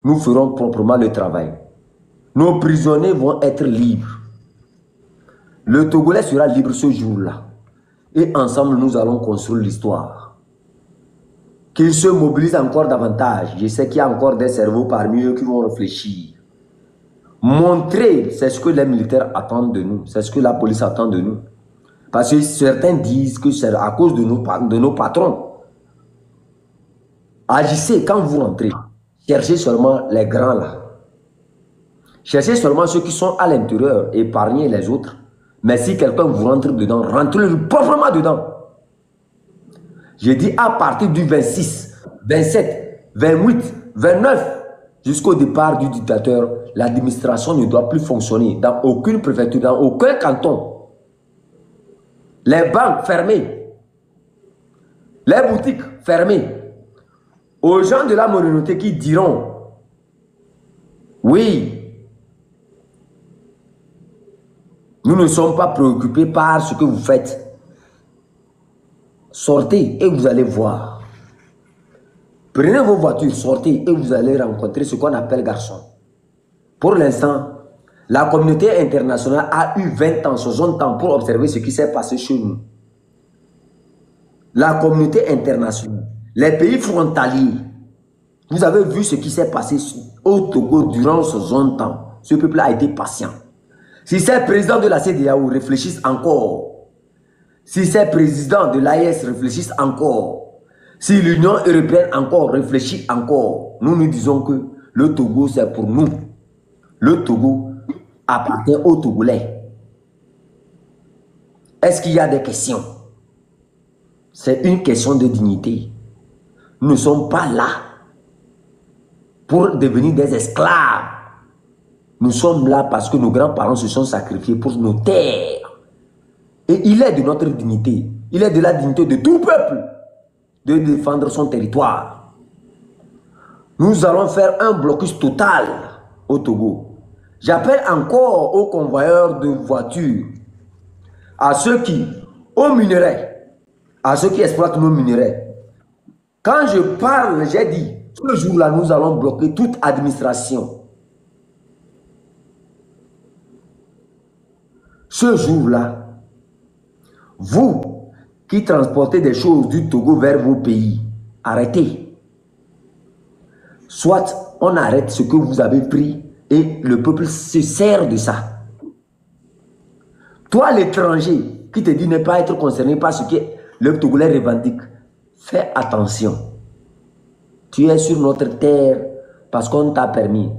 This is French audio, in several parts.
nous ferons proprement le travail. Nos prisonniers vont être libres. Le Togolais sera libre ce jour-là. Et ensemble, nous allons construire l'histoire. Qu'ils se mobilisent encore davantage. Je sais qu'il y a encore des cerveaux parmi eux qui vont réfléchir. Montrer, c'est ce que les militaires attendent de nous. C'est ce que la police attend de nous. Parce que certains disent que c'est à cause de nos patrons. Agissez quand vous rentrez. Cherchez seulement les grands là. Cherchez seulement ceux qui sont à l'intérieur. Épargnez les autres. Mais si quelqu'un vous rentre dedans, rentrez-le proprement dedans. J'ai dit à partir du 26, 27, 28, 29, jusqu'au départ du dictateur, l'administration ne doit plus fonctionner dans aucune préfecture, dans aucun canton. Les banques fermées, les boutiques fermées. Aux gens de la communauté qui diront, oui, nous ne sommes pas préoccupés par ce que vous faites. Sortez et vous allez voir. Prenez vos voitures, sortez et vous allez rencontrer ce qu'on appelle garçons. Pour l'instant, la communauté internationale a eu 20 ans, 60 ans pour observer ce qui s'est passé chez nous. La communauté internationale, les pays frontaliers, vous avez vu ce qui s'est passé au Togo durant 60 ans. Ce peuple a été patient. Si ces présidents de la CEDEAO réfléchissent encore, si ces présidents de l'AES réfléchissent encore, si l'Union européenne encore réfléchit encore, nous nous disons que le Togo c'est pour nous. Le Togo appartient aux Togolais. Est-ce qu'il y a des questions? C'est une question de dignité. Nous ne sommes pas là pour devenir des esclaves. Nous sommes là parce que nos grands-parents se sont sacrifiés pour nos terres. Et il est de notre dignité, il est de la dignité de tout peuple de défendre son territoire. Nous allons faire un blocus total au Togo. J'appelle encore aux convoyeurs de voitures, à ceux qui, aux minerais, à ceux qui exploitent nos minerais. Quand je parle, j'ai dit, ce jour-là, nous allons bloquer toute administration. Ce jour-là, vous qui transportez des choses du Togo vers vos pays, arrêtez. Soit on arrête ce que vous avez pris et le peuple se sert de ça. Toi, l'étranger, qui te dit ne pas être concerné par ce que le Togolais revendique, fais attention. Tu es sur notre terre parce qu'on t'a permis.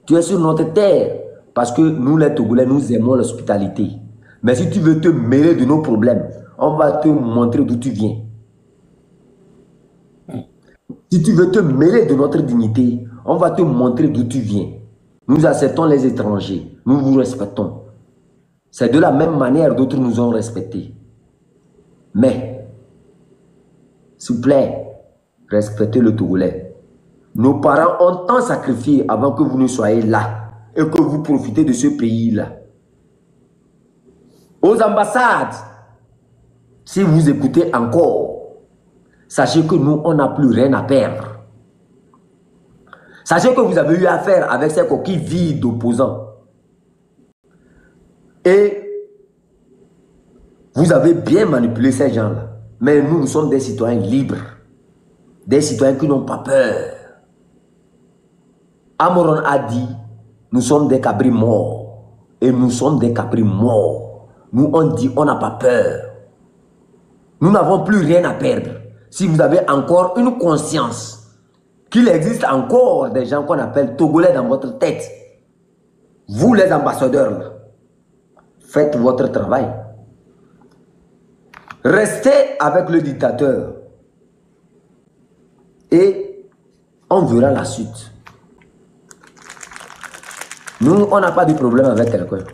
Tu es sur notre terre parce que nous, les Togolais, nous aimons l'hospitalité. Mais si tu veux te mêler de nos problèmes, on va te montrer d'où tu viens. Si tu veux te mêler de notre dignité, on va te montrer d'où tu viens. Nous acceptons les étrangers, nous vous respectons. C'est de la même manière d'autres nous ont respectés. Mais, s'il vous plaît, respectez le Togolais. Nos parents ont tant sacrifié avant que vous ne soyez là et que vous profitez de ce pays-là. Aux ambassades, si vous écoutez encore, sachez que nous, on n'a plus rien à perdre. Sachez que vous avez eu affaire avec ces coquilles vides d'opposants. Et vous avez bien manipulé ces gens-là. Mais nous, nous sommes des citoyens libres. Des citoyens qui n'ont pas peur. Amoron a dit, nous sommes des cabris morts. Et nous sommes des cabris morts. Nous, on dit, on n'a pas peur. Nous n'avons plus rien à perdre. Si vous avez encore une conscience qu'il existe encore des gens qu'on appelle Togolais dans votre tête, vous les ambassadeurs, là, faites votre travail. Restez avec le dictateur et on verra la suite. Nous, on n'a pas de problème avec quelqu'un.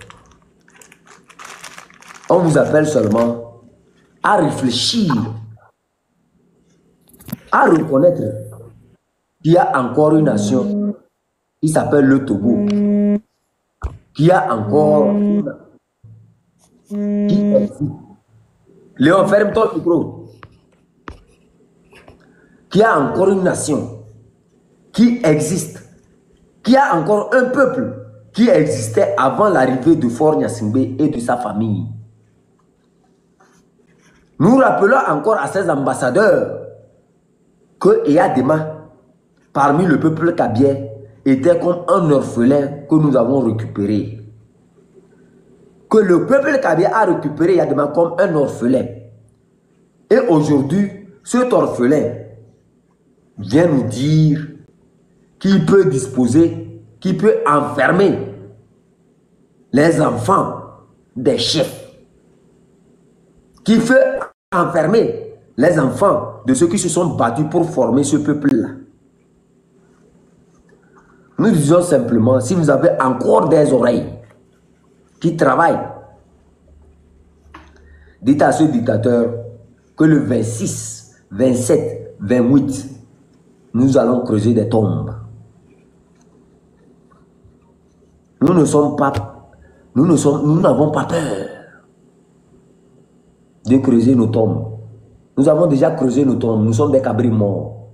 On vous appelle seulement à réfléchir, à reconnaître qu'il y a encore une nation qui s'appelle le Togo, qui a encore qui existe. Léon, ferme ton micro. Qui a encore une nation qui existe qu'il y a encore un peuple qui existait avant l'arrivée de Faure Gnassingbé et de sa famille. Nous rappelons encore à ces ambassadeurs que Eyadema, parmi le peuple kabien, était comme un orphelin que nous avons récupéré. Que le peuple kabien a récupéré Eyadema comme un orphelin. Et aujourd'hui, cet orphelin vient nous dire qu'il peut disposer, qu'il peut enfermer les enfants des chefs, qu'il peut enfermer les enfants de ceux qui se sont battus pour former ce peuple-là. Nous disons simplement, si vous avez encore des oreilles qui travaillent, dites à ce dictateur que le 26, 27, 28, nous allons creuser des tombes. Nous n'avons pas peur de creuser nos tombes. Nous avons déjà creusé nos tombes. Nous sommes des cabris morts.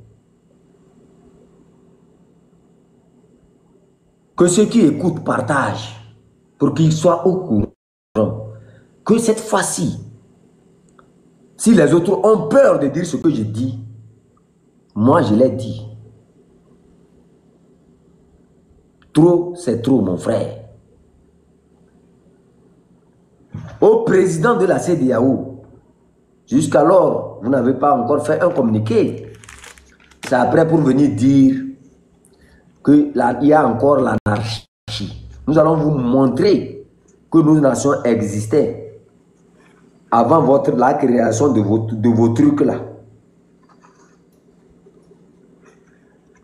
Que ceux qui écoutent partagent pour qu'ils soient au courant. Que cette fois-ci, si les autres ont peur de dire ce que je dis, moi je l'ai dit. Trop, c'est trop, mon frère. Au président de la CEDEAO, jusqu'alors, vous n'avez pas encore fait un communiqué. C'est après pour venir dire qu'il y a encore l'anarchie. Nous allons vous montrer que nos nations existaient avant la création de vos trucs-là.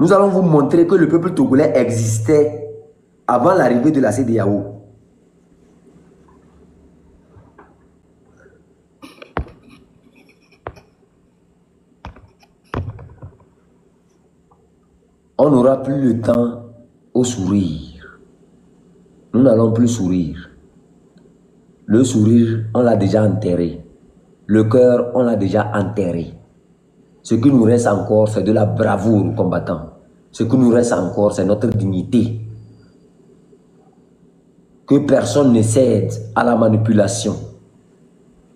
Nous allons vous montrer que le peuple togolais existait avant l'arrivée de la CEDEAO. On n'aura plus le temps au sourire. Nous n'allons plus sourire. Le sourire, on l'a déjà enterré. Le cœur, on l'a déjà enterré. Ce qui nous reste encore, c'est de la bravoure, combattants. Ce qui nous reste encore, c'est notre dignité. Que personne ne cède à la manipulation.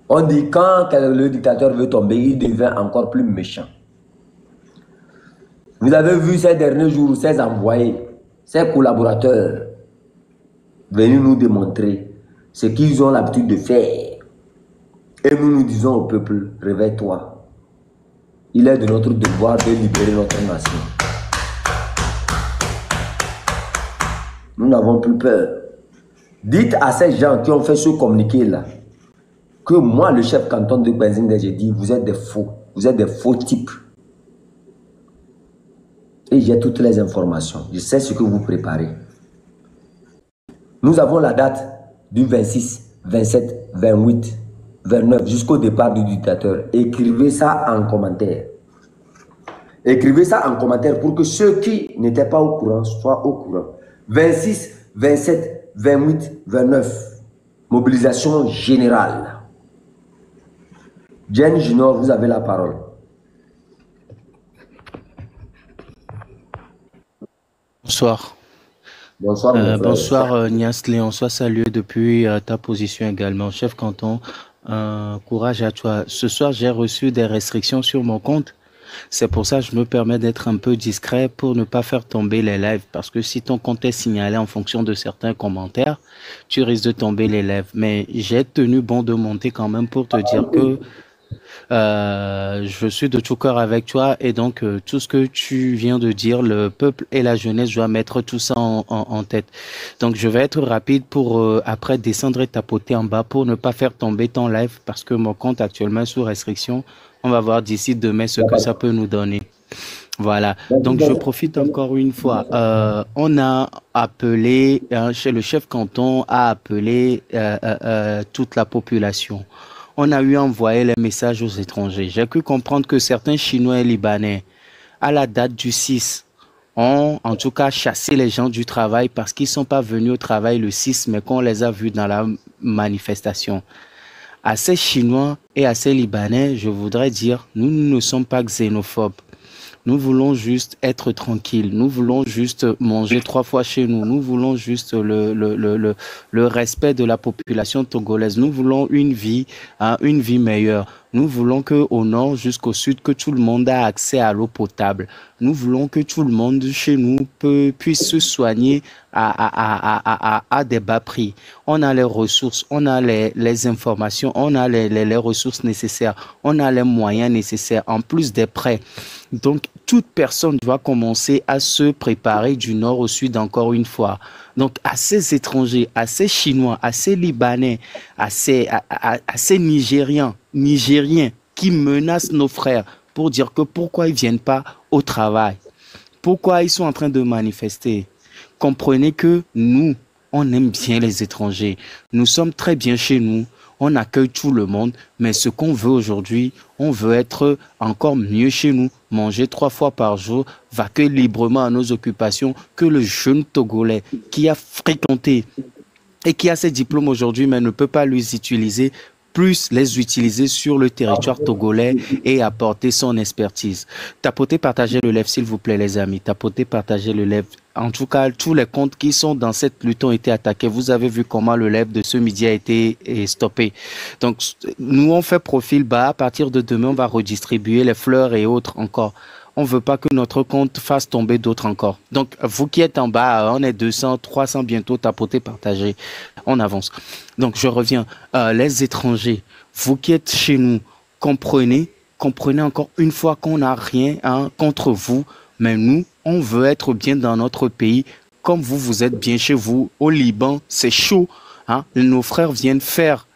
On dit quand le dictateur veut tomber, il devient encore plus méchant. Vous avez vu ces derniers jours, ces envoyés, ces collaborateurs, venir nous démontrer ce qu'ils ont l'habitude de faire. Et nous disons au peuple, réveille-toi. Il est de notre devoir de libérer notre nation. Nous n'avons plus peur. Dites à ces gens qui ont fait ce communiqué-là que moi, le chef canton de Benzingue, j'ai dit, vous êtes des faux. Vous êtes des faux types. Et j'ai toutes les informations. Je sais ce que vous préparez. Nous avons la date du 26, 27, 28, 29 jusqu'au départ du dictateur. Écrivez ça en commentaire. Écrivez ça en commentaire pour que ceux qui n'étaient pas au courant soient au courant. 26, 27, 28, 29. Mobilisation générale. Jen Junior, vous avez la parole. Bonsoir. Bonsoir, mon frère. Bonsoir Nias Léon, sois salué depuis ta position également. Chef canton, courage à toi. Ce soir, j'ai reçu des restrictions sur mon compte. C'est pour ça que je me permets d'être un peu discret pour ne pas faire tomber les lives. Parce que si ton compte est signalé en fonction de certains commentaires, tu risques de tomber les lives. Mais j'ai tenu bon de monter quand même pour te dire que je suis de tout cœur avec toi et donc tout ce que tu viens de dire, le peuple et la jeunesse doivent mettre tout ça en tête. Donc je vais être rapide pour après descendre et tapoter en bas pour ne pas faire tomber ton live parce que mon compte actuellement est sous restriction. On va voir d'ici demain ce que ça peut nous donner. Voilà, donc je profite encore une fois. On a appelé, chez le chef canton a appelé toute la population. On a eu envoyé les messages aux étrangers. J'ai cru comprendre que certains Chinois et Libanais, à la date du 6, ont en tout cas chassé les gens du travail parce qu'ils ne sont pas venus au travail le 6, mais qu'on les a vus dans la manifestation. À ces Chinois et à ces Libanais, je voudrais dire, nous ne sommes pas xénophobes. Nous voulons juste être tranquille. Nous voulons juste manger 3 fois chez nous. Nous voulons juste le respect de la population togolaise. Nous voulons une vie meilleure. Nous voulons que au nord jusqu'au sud, que tout le monde ait accès à l'eau potable. Nous voulons que tout le monde chez nous puisse se soigner à des bas prix. On a les ressources, on a les informations, on a les ressources nécessaires, on a les moyens nécessaires, en plus des prêts. Donc, toute personne doit commencer à se préparer du nord au sud encore une fois. Donc, à ces étrangers, à ces Chinois, à ces Libanais, à ces Nigériens qui menacent nos frères pour dire que pourquoi ils ne viennent pas au travail, pourquoi ils sont en train de manifester. Comprenez que nous, on aime bien les étrangers. Nous sommes très bien chez nous. On accueille tout le monde, mais ce qu'on veut aujourd'hui, on veut être encore mieux chez nous, manger 3 fois par jour, vaquer librement à nos occupations, que le jeune Togolais qui a fréquenté et qui a ses diplômes aujourd'hui, mais ne peut pas les utiliser, plus les utiliser sur le territoire togolais et apporter son expertise. Tapotez, partagez le live, s'il vous plaît, les amis. Tapotez, partagez le live. En tout cas, tous les comptes qui sont dans cette lutte ont été attaqués. Vous avez vu comment le live de ce midi a été stoppé. Donc, nous, on fait profil bas. À partir de demain, on va redistribuer les fleurs et autres encore. On ne veut pas que notre compte fasse tomber d'autres encore. Donc, vous qui êtes en bas, on est 200, 300 bientôt, tapotez, partagez. On avance. Donc, je reviens. Les étrangers, vous qui êtes chez nous, comprenez encore une fois qu'on n'a rien contre vous, mais nous, on veut être bien dans notre pays, comme vous, vous êtes bien chez vous. Au Liban, c'est chaud. Nos frères viennent faire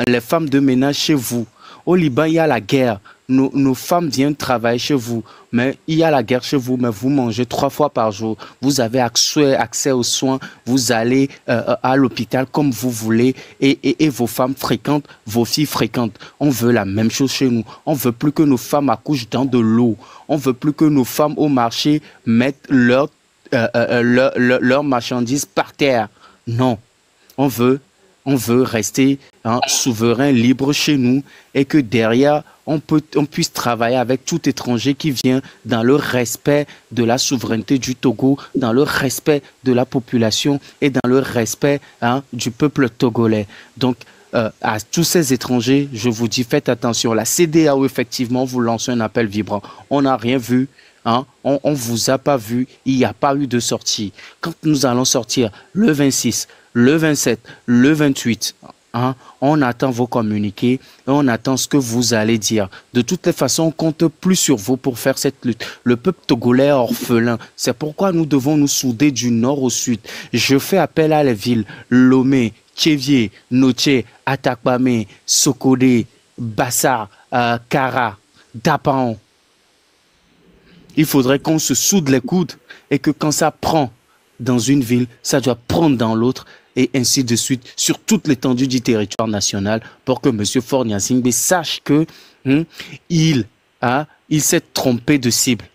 les femmes de ménage chez vous. Au Liban, il y a la guerre. Nos femmes viennent travailler chez vous, mais il y a la guerre chez vous, mais vous mangez 3 fois par jour. Vous avez accès aux soins, vous allez à l'hôpital comme vous voulez et vos femmes fréquentent, vos filles fréquentent. On veut la même chose chez nous. On veut plus que nos femmes accouchent dans de l'eau. On veut plus que nos femmes au marché mettent leurs marchandises par terre. Non, on veut rester souverain, libre chez nous et que derrière, on puisse travailler avec tout étranger qui vient dans le respect de la souveraineté du Togo, dans le respect de la population et dans le respect du peuple togolais. Donc, à tous ces étrangers, je vous dis, faites attention. La CEDEAO, effectivement, vous lance un appel vibrant. On n'a rien vu. On ne vous a pas vu, il n'y a pas eu de sortie. Quand nous allons sortir le 26, le 27, le 28, on attend vos communiqués et on attend ce que vous allez dire. De toutes les façons, on ne compte plus sur vous pour faire cette lutte. Le peuple togolais est orphelin. C'est pourquoi nous devons nous souder du nord au sud. Je fais appel à les villes Lomé, Tchévier, Noché, Atakpamé, Sokodé, Bassa, Kara, Dapan. Il faudrait qu'on se soude les coudes et que quand ça prend dans une ville, ça doit prendre dans l'autre et ainsi de suite sur toute l'étendue du territoire national pour que M. Faure Gnassingbé sache que il s'est trompé de cible.